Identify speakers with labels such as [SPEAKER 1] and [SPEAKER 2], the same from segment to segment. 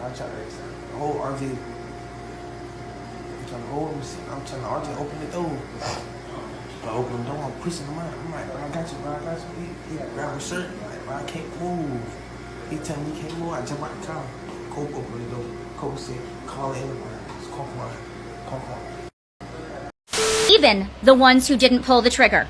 [SPEAKER 1] I try to hold RJ. I'm trying to hold him. I'm trying to RJ open the door. I open the door, I'm pushing him out. I'm like, bro, I got you, bro, I got you. He grabbed my shirt. I'm like, bro, I can't move. He tell me he can't move. I jump out the car. Cope opened the door. Cope said, call the ambulance. Come on.
[SPEAKER 2] Even the ones who didn't pull the trigger.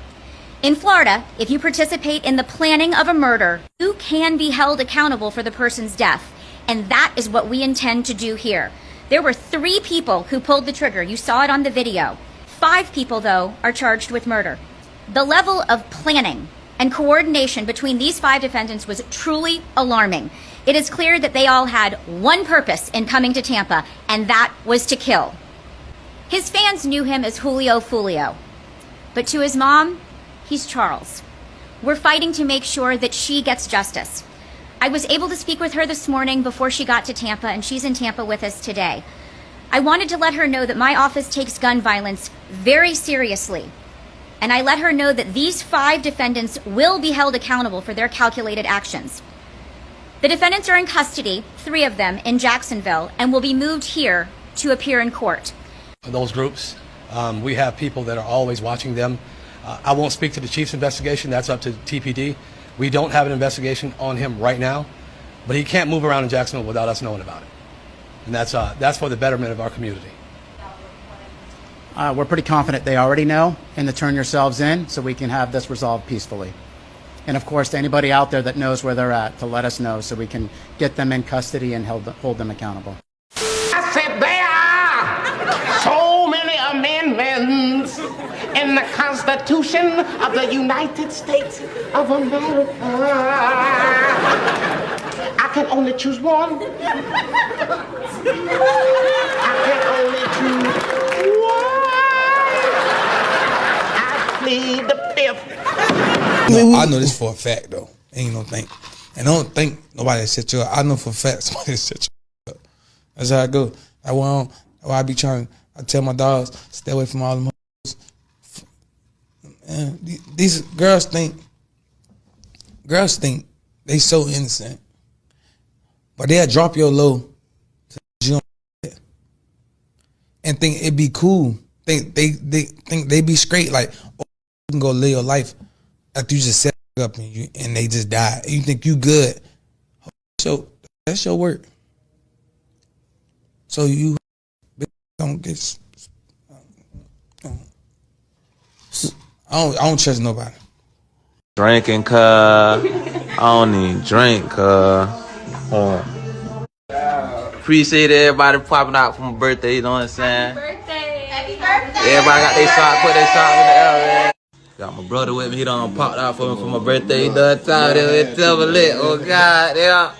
[SPEAKER 2] In Florida, if you participate in the planning of a murder, you can be held accountable for the person's death. And that is what we intend to do here. There were 3 people who pulled the trigger. You saw it on the video. 5 people, though, are charged with murder. The level of planning and coordination between these 5 defendants was truly alarming. It is clear that they all had one purpose in coming to Tampa, and that was to kill. His fans knew him as Julio Foolio. But to his mom, he's Charles. We're fighting to make sure that she gets justice. I was able to speak with her this morning before she got to Tampa, and she's in Tampa with us today. I wanted to let her know that my office takes gun violence very seriously. And I let her know that these 5 defendants will be held accountable for their calculated actions. The defendants are in custody, 3 of them, in Jacksonville, and will be moved here to appear in court.
[SPEAKER 3] Those groups, we have people that are always watching them. I won't speak to the chief's investigation. That's up to TPD. We don't have an investigation on him right now, but he can't move around in Jacksonville without us knowing about it. And that's for the betterment of our community.
[SPEAKER 4] We're pretty confident they already know, and to turn yourselves in so we can have this resolved peacefully. And of course, to anybody out there that knows where they're at, to let us know so we can get them in custody and hold them accountable.
[SPEAKER 5] I said there are so many amendments in the Constitution of the United States of America. I can only choose one. I can only choose one. I plead the 5th.
[SPEAKER 6] I know this for a fact, though. Ain't no think. And I don't think nobody set you up. I know for a fact somebody set you up. That's how I go. I be trying. I tell my dogs, stay away from all them hoes. Man, these girls think they so innocent. But they'll drop your low and think it be cool. They think they be straight, like, oh, you can go live your life after you just set up and they just die. You think you good. So that's your work. So you don't get. I don't trust nobody.
[SPEAKER 7] Drinking, cuz. I don't even drink, cuz. Appreciate everybody popping out for my birthday, you know what I'm saying?
[SPEAKER 2] Happy birthday! Happy birthday!
[SPEAKER 7] Everybody got their shot, put their shot in the air, man. Got my brother with me, he done popped out for me for my birthday. He done time, it's double lit, oh God, yeah.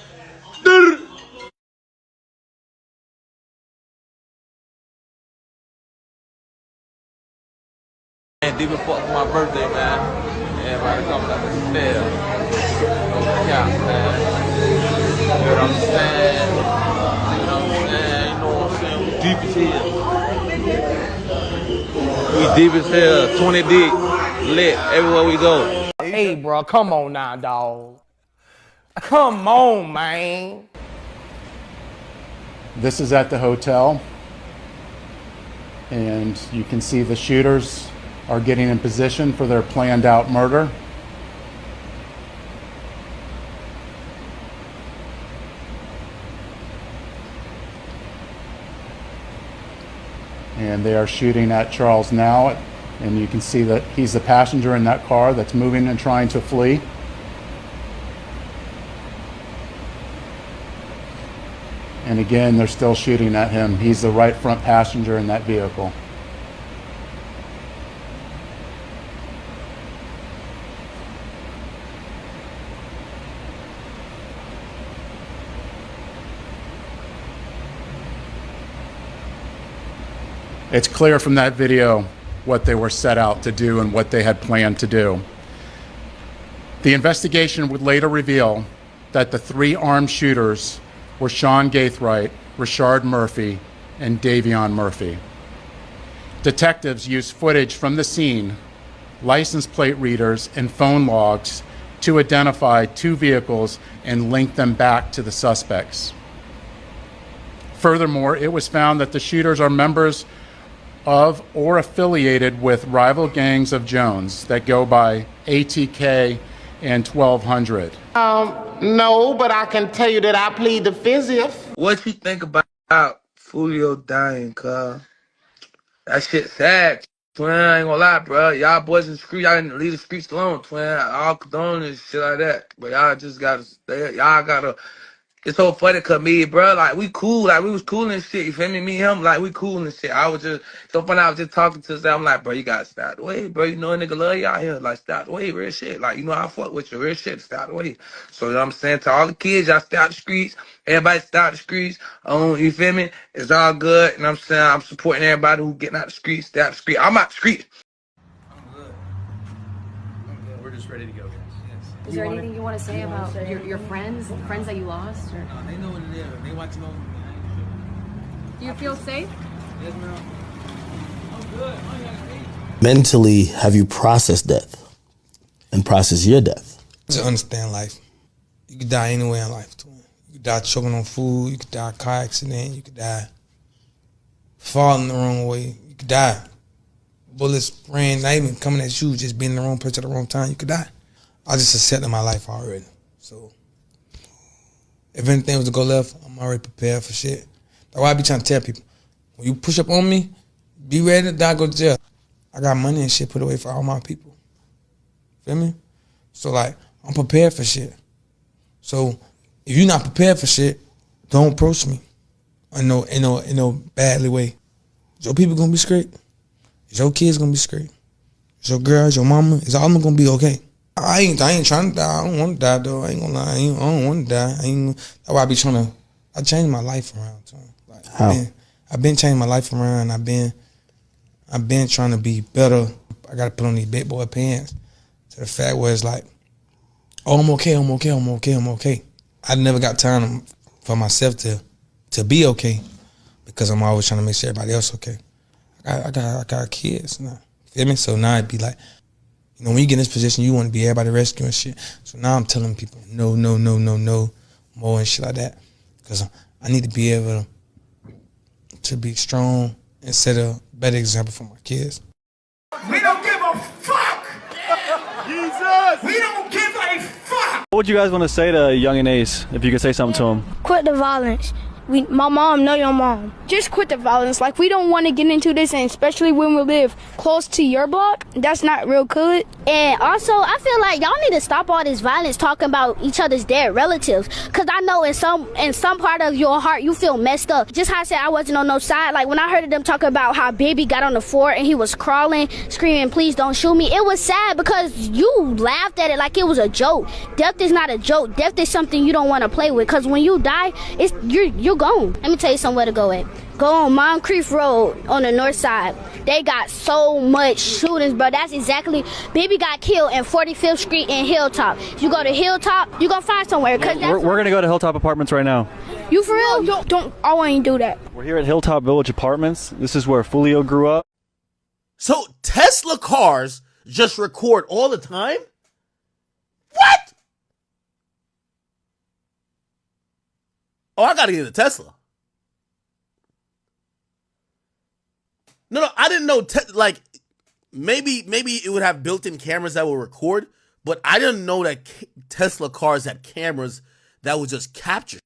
[SPEAKER 7] Deep as fuck for my birthday, man. Everybody coming up the stairs. No cap, man. You know what I'm saying? You know what I'm saying? You know what I'm saying? We deep as hell. We deep as hell. 20 deep. Lit everywhere we go.
[SPEAKER 5] Hey, bro, come on now, dog. Come on, man.
[SPEAKER 4] This is at the hotel, and you can see the shooters are getting in position for their planned out murder. And they are shooting at Charles now, and you can see that he's the passenger in that car that's moving and trying to flee. And again, they're still shooting at him. He's the right front passenger in that vehicle. It's clear from that video what they were set out to do and what they had planned to do. The investigation would later reveal that the 3 armed shooters were Sean Gaithright, Rashard Murphy, and Davion Murphy. Detectives used footage from the scene, license plate readers, and phone logs to identify 2 vehicles and link them back to the suspects. Furthermore, it was found that the shooters are members of or affiliated with rival gangs of Jones that go by ATK and 1200.
[SPEAKER 5] No, but I can tell you that I plead the fifth.
[SPEAKER 7] What you think about Foolio dying, cuz? That shit sad, twin. I ain't gonna lie, bro. Y'all boys in the street, y'all didn't leave the streets alone, twin. All condone and shit like that. But y'all just gotta stay. Y'all gotta. It's so funny, cause me, bro, like we cool, like we was cool and shit. You feel me? Me and him, like we cool and shit. I was just so funny. I was just talking to Sam. I'm like, bro, you gotta stay out the way, bro. You know a nigga love you out here. Like stay out the way, real shit. Like you know I fuck with you, real shit. Stay out the way. So you know what I'm saying to all the kids, y'all stay out the streets. Everybody stay out the streets. You feel me? It's all good. And I'm saying I'm supporting everybody who getting out the streets. Stay out the street. I'm out the street.
[SPEAKER 3] I'm good. We're just ready to go, guys.
[SPEAKER 8] Is there anything you want to say about your friends that you lost? Or?
[SPEAKER 1] No, they know what it is. They watching on me.
[SPEAKER 8] Do you feel safe?
[SPEAKER 1] Yes, ma'am. I'm good.
[SPEAKER 9] Mentally, have you processed death and processed your death?
[SPEAKER 6] Just understand life. You could die anywhere in life, twin. You could die choking on food. You could die car accident. You could die falling the wrong way. You could die. Bullets spraying, not even coming at you, just being in the wrong place at the wrong time. You could die. I just accepted my life already. So if anything was to go left, I'm already prepared for shit. That's why I be trying to tell people, when you push up on me, be ready to die, go to jail. I got money and shit put away for all my people. Feel me? So like, I'm prepared for shit. So if you're not prepared for shit, don't approach me in no badly way. Your people gonna be straight. Your kids gonna be straight. Your girls, your mama, it's all gonna be okay. I ain't trying to die. I don't want to die though. I ain't gonna lie. I don't want to die. That's why I be trying to. I changed my life around. So, like,
[SPEAKER 9] How?
[SPEAKER 6] I've been changing my life around. I've been trying to be better. I gotta put on these big boy pants. To the fact where it's like, oh, I'm okay. I'm okay. I'm okay. I'm okay. I never got time for myself to be okay because I'm always trying to make sure everybody else okay. I got kids now. Feel me? So now it'd be like, you know, when you get in this position, you want to be everybody rescuing shit. So now I'm telling people, no, more and shit like that. Because I need to be able to be strong and set a better example for my kids.
[SPEAKER 5] We don't give a fuck! Jesus! We don't give a fuck!
[SPEAKER 10] What would you guys want to say to Yungeenace if you could say something to him?
[SPEAKER 11] Quit the violence. My mom, know your mom. Just quit the violence. Like, we don't want to get into this, and especially when we live close to your block. That's not real good.
[SPEAKER 12] And also, I feel like y'all need to stop all this violence talking about each other's dead relatives. Because I know in some part of your heart, you feel messed up. Just how I said I wasn't on no side. Like, when I heard them talking about how baby got on the floor and he was crawling, screaming, please don't shoot me. It was sad because you laughed at it like it was a joke. Death is not a joke. Death is something you don't want to play with. Because when you die, you're gone. Let me tell you somewhere to go at. Go on Moncrief Road on the north side. They got so much shootings, bro. That's exactly. Baby got killed in 45th Street in Hilltop. If you go to Hilltop, you're going to find somewhere.
[SPEAKER 10] We're going to go to Hilltop Apartments right now.
[SPEAKER 11] You for real? Don't. I won't do that.
[SPEAKER 10] We're here at Hilltop Village Apartments. This is where Foolio grew up.
[SPEAKER 13] So Tesla cars just record all the time? What? Oh, I gotta get a Tesla. No, I didn't know. Like, maybe it would have built-in cameras that will record, but I didn't know that Tesla cars had cameras that would just capture.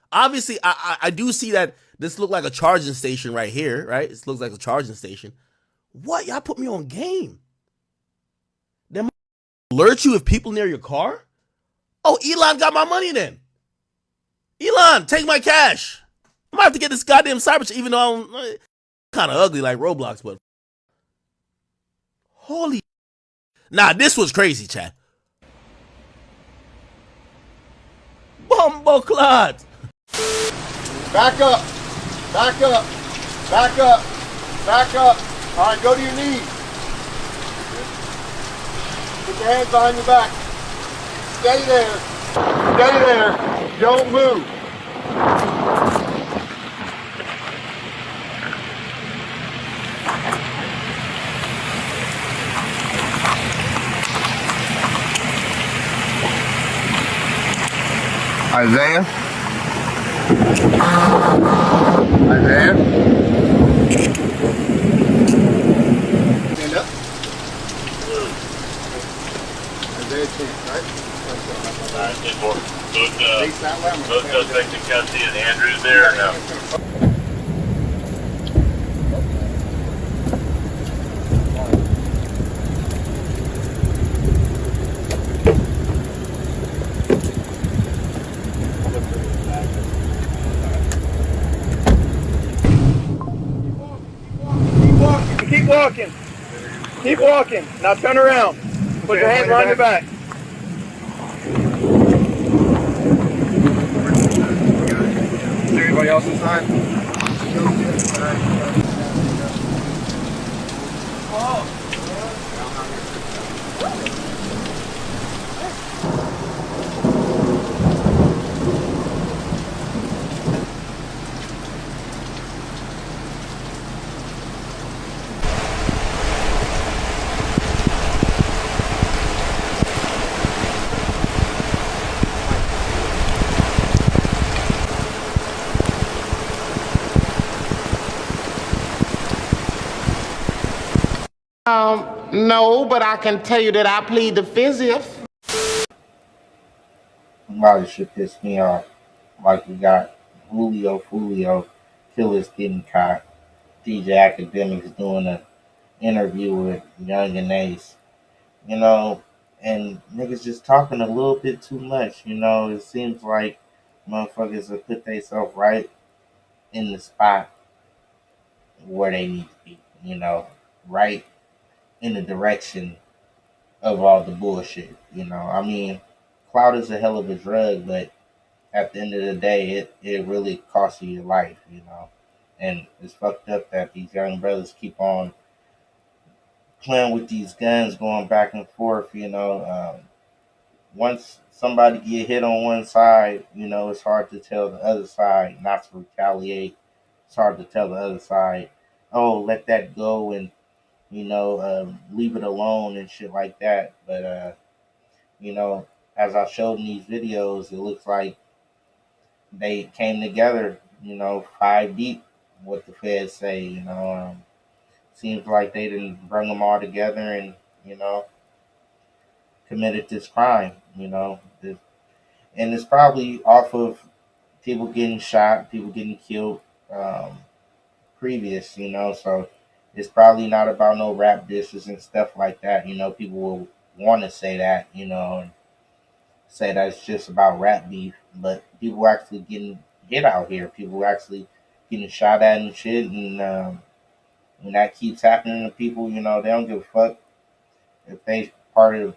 [SPEAKER 13] Obviously, I do see that this looked like a charging station right here, right? This looks like a charging station. What? Y'all put me on game. Them alert you if people near your car? Oh, Elon got my money then. Elon, take my cash. I might have to get this goddamn cyber, even though I'm kind of ugly like Roblox, but holy. Nah, this was crazy, chat. Bumbleclot.
[SPEAKER 14] Back up. Back up. Back up. Back up. All right, go to your knees. Put your hands behind your back. Stay there. Stay there. Don't move. Isaiah, Isaiah? Stand up. Isaiah Chance, right?
[SPEAKER 15] Alright, 10-4. Both suspects in custody and Andrews there or no?
[SPEAKER 14] Keep walking. Keep walking. Now turn around. Put your hands behind your back. Is everybody else inside?
[SPEAKER 5] No, but I can tell you that I plead the fifth.
[SPEAKER 16] A lot of shit pissed me off. Like we got Foolio, killers getting caught. DJ Akademiks doing an interview with Yungeenace, you know, and niggas just talking a little bit too much, you know. It seems like motherfuckers have put themselves right in the spot where they need to be, you know, right in the direction of all the bullshit, you know. I mean, clout is a hell of a drug, but at the end of the day, it really costs you your life, you know. And it's fucked up that these young brothers keep on playing with these guns, going back and forth, you know. Once somebody get hit on one side, you know, it's hard to tell the other side not to retaliate. It's hard to tell the other side, oh, let that go and, you know, leave it alone and shit like that. But, you know, as I showed in these videos, it looks like they came together, you know, 5 deep, what the feds say, you know. Seems like they didn't bring them all together and, you know, committed this crime, you know. And it's probably off of people getting shot, people getting killed previous, you know. So it's probably not about no rap dishes and stuff like that, you know. People will want to say that, you know, and say that it's just about rap beef, but people actually getting hit out here. People actually getting shot at and shit, and when that keeps happening to people, you know, they don't give a fuck if they part of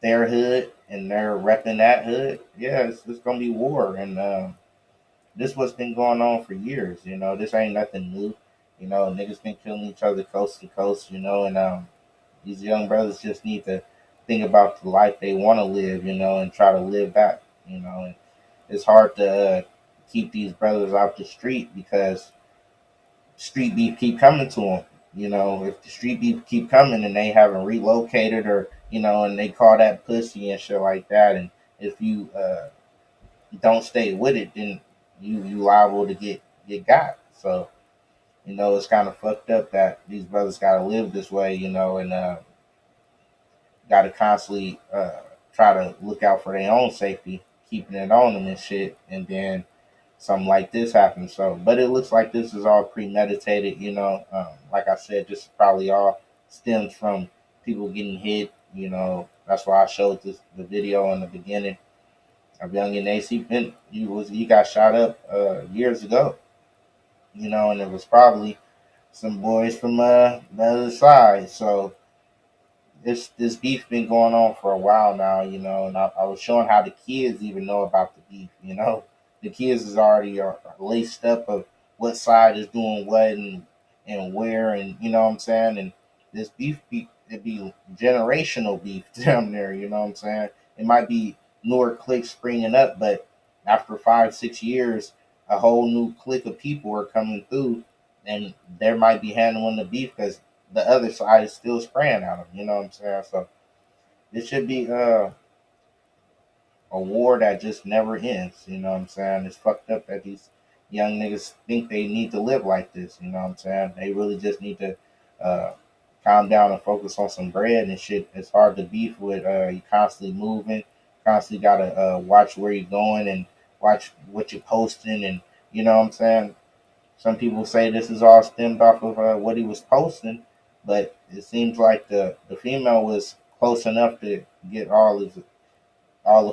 [SPEAKER 16] their hood and they're repping that hood. Yeah, it's gonna be war, and this what's been going on for years. You know, this ain't nothing new. You know, niggas been killing each other coast to coast. You know, and these young brothers just need to think about the life they want to live. You know, and try to live that. You know, and it's hard to keep these brothers off the street because street beef keep coming to them. You know, if the street beef keep coming and they haven't relocated or, you know, and they call that pussy and shit like that, and if you don't stay with it, then you liable to get got. So, you know, it's kind of fucked up that these brothers got to live this way, you know, and got to constantly try to look out for their own safety, keeping it on them and shit, and then something like this happens. So, but it looks like this is all premeditated, you know. Like I said, this probably all stems from people getting hit, you know. That's why I showed the video in the beginning of Yungeenace. He got shot up years ago, you know, and it was probably some boys from the other side. So this beef been going on for a while now, you know, and I was showing how the kids even know about the beef, you know. The kids is already are laced up of what side is doing what and where, and you know what I'm saying. And this beef it be generational beef down there, you know what I'm saying. It might be newer cliques springing up, but after 5-6 years, a whole new clique of people are coming through, and there might be handling the beef because the other side is still spraying at them. You know what I'm saying? So this should be a war that just never ends. You know what I'm saying? It's fucked up that these young niggas think they need to live like this. You know what I'm saying? They really just need to uh, calm down and focus on some bread and shit. It's hard to beef with. You constantly moving, constantly gotta watch where you're going and watch what you're posting, and you know what I'm saying. Some people say this is all stemmed off of what he was posting, but it seems like the female was close enough to get all of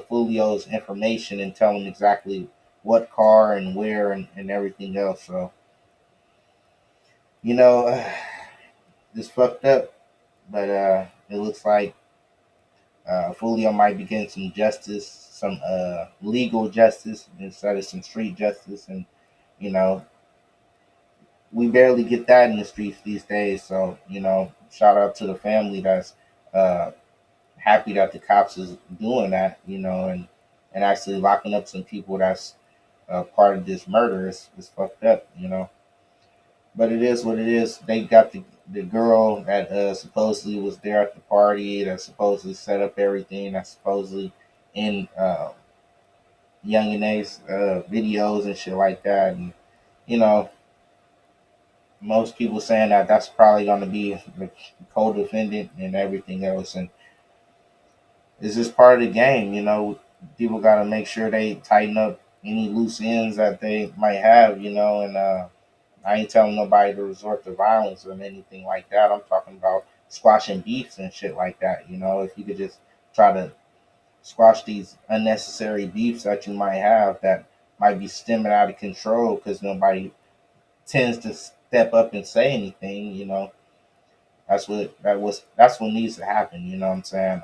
[SPEAKER 16] Foolio's information and tell him exactly what car and where and everything else. So, you know, it's fucked up, but it looks like Foolio might be getting some justice, some legal justice instead of some street justice. And, you know, we barely get that in the streets these days. So, you know, shout out to the family that's uh, happy that the cops is doing that, you know, and actually locking up some people that's part of this murder. Is fucked up, you know. But it is what it is. They got the girl that supposedly was there at the party, that supposedly set up everything, that supposedly in Yungeenace videos and shit like that. And, you know, most people saying that that's probably going to be the co-defendant and everything else. And it's just part of the game, you know. People got to make sure they tighten up any loose ends that they might have, you know. And I ain't telling nobody to resort to violence or anything like that. I'm talking about squashing beefs and shit like that, you know. If you could just try to squash these unnecessary beefs that you might have that might be stemming out of control because nobody tends to step up and say anything, you know. That's what needs to happen. You know what I'm saying?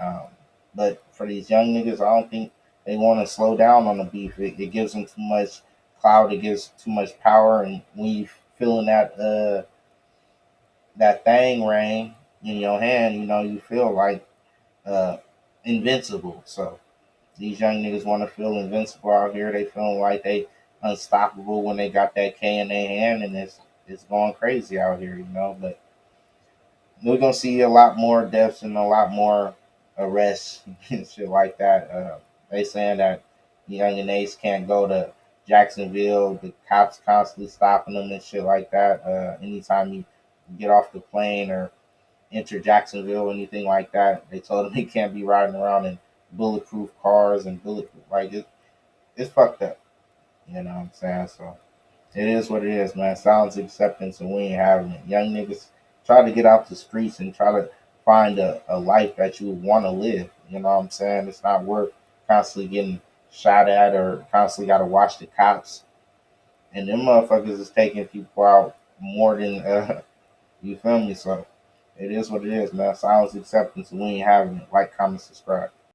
[SPEAKER 16] But for these young niggas, I don't think they want to slow down on the beef. It gives them too much clout. It gives too much power. And when you feeling that thing rain in your hand, you know, you feel like uh, invincible. So these young niggas want to feel invincible out here. They feeling like they unstoppable when they got that K in their hand, and it's going crazy out here, you know. But we're gonna see a lot more deaths and a lot more arrests and shit like that. They saying that Yungeenace can't go to Jacksonville. The cops constantly stopping them and shit like that. Anytime you get off the plane or enter Jacksonville or anything like that, they told him he can't be riding around in bulletproof cars and bulletproof. Like it's fucked up. You know what I'm saying? So it is what it is, man. Silence acceptance, and we ain't having it. Young niggas try to get out the streets and try to find a life that you want to live. You know what I'm saying? It's not worth constantly getting shot at or constantly got to watch the cops. And them motherfuckers is taking people out more than, you feel me? So it is what it is, man. Silence acceptance, and we ain't having it. Like, comment, subscribe.